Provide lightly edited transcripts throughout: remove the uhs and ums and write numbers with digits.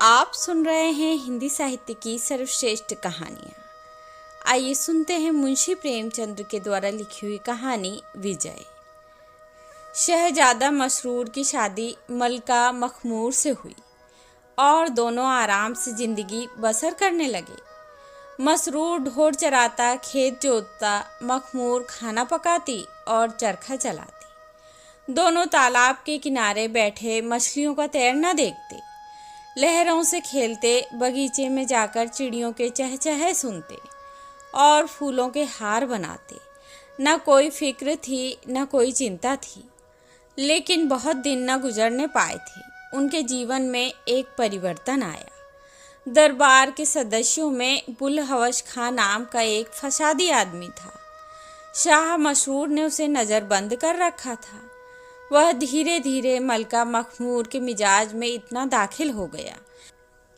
आप सुन रहे हैं हिंदी साहित्य की सर्वश्रेष्ठ कहानियाँ। आइए सुनते हैं मुंशी प्रेमचंद के द्वारा लिखी हुई कहानी विजय। शहजादा मसरूर की शादी मलका मखमूर से हुई और दोनों आराम से जिंदगी बसर करने लगे। मसरूर ढोर चराता, खेत जोतता, मखमूर खाना पकाती और चरखा चलाती। दोनों तालाब के किनारे बैठे मछलियों का तैरना देखते, लहरों से खेलते, बगीचे में जाकर चिड़ियों के चहचहे सुनते और फूलों के हार बनाते। न कोई फिक्र थी, न कोई चिंता थी। लेकिन बहुत दिन न गुजरने पाए थे। उनके जीवन में एक परिवर्तन आया। दरबार के सदस्यों में बुलहवश खां नाम का एक फसादी आदमी था। शाह मशहूर ने उसे नज़रबंद कर रखा था। वह धीरे धीरे मलका मखमूर के मिजाज में इतना दाखिल हो गया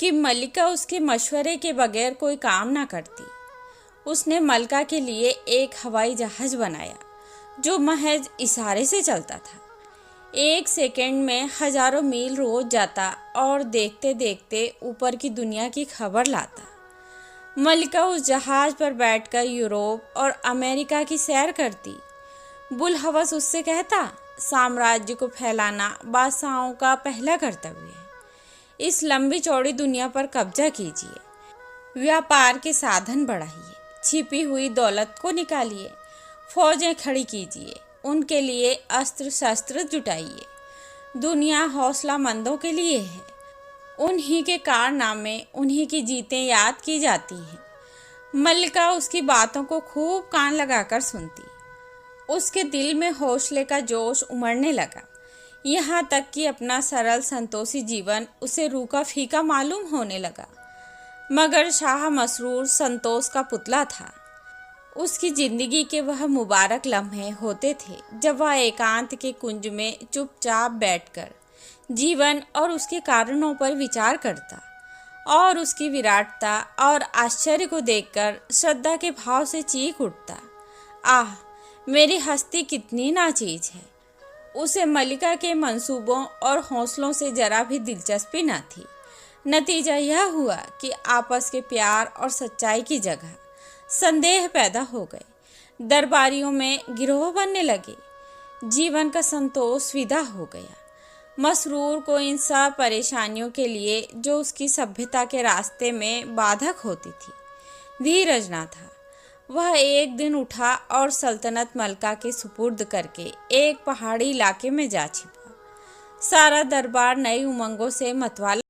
कि मलिका उसके मशवरे के बगैर कोई काम ना करती। उसने मलका के लिए एक हवाई जहाज बनाया जो महज इशारे से चलता था। 1 सेकंड में हजारों मील रोज जाता और देखते देखते ऊपर की दुनिया की खबर लाता। मलिका उस जहाज पर बैठकर यूरोप और अमेरिका की सैर करती। बुलहवस उससे कहता, साम्राज्य को फैलाना बादशाहों का पहला कर्तव्य है। इस लंबी चौड़ी दुनिया पर कब्जा कीजिए, व्यापार के साधन बढ़ाइए, छिपी हुई दौलत को निकालिए, फौजें खड़ी कीजिए, उनके लिए अस्त्र शस्त्र जुटाइए। दुनिया हौसलामंदों के लिए है। उन्हीं के कारनामे, उन्हीं की जीतें याद की जाती हैं। मलिका उसकी बातों को खूब कान लगाकर सुनती। उसके दिल में हौसले का जोश उमड़ने लगा, यहाँ तक कि अपना सरल संतोषी जीवन उसे रूखा फीका मालूम होने लगा। मगर शाह मसरूर संतोष का पुतला था। उसकी जिंदगी के वह मुबारक लम्हे होते थे जब वह एकांत के कुंज में चुपचाप बैठकर जीवन और उसके कारणों पर विचार करता और उसकी विराटता और आश्चर्य को देखकर श्रद्धा के भाव से चीख उठता, आह, मेरी हस्ती कितनी नाचीज है। उसे मलिका के मंसूबों और हौसलों से जरा भी दिलचस्पी न थी। नतीजा यह हुआ कि आपस के प्यार और सच्चाई की जगह संदेह पैदा हो गए। दरबारियों में गिरोह बनने लगे। जीवन का संतोष विदा हो गया। मसरूर को इन सब परेशानियों के लिए जो उसकी सभ्यता के रास्ते में बाधक होती थी, धीरज न था। वह एक दिन उठा और सल्तनत मलका के सुपुर्द करके एक पहाड़ी इलाके में जा छिपा। सारा दरबार नई उमंगों से मतवाला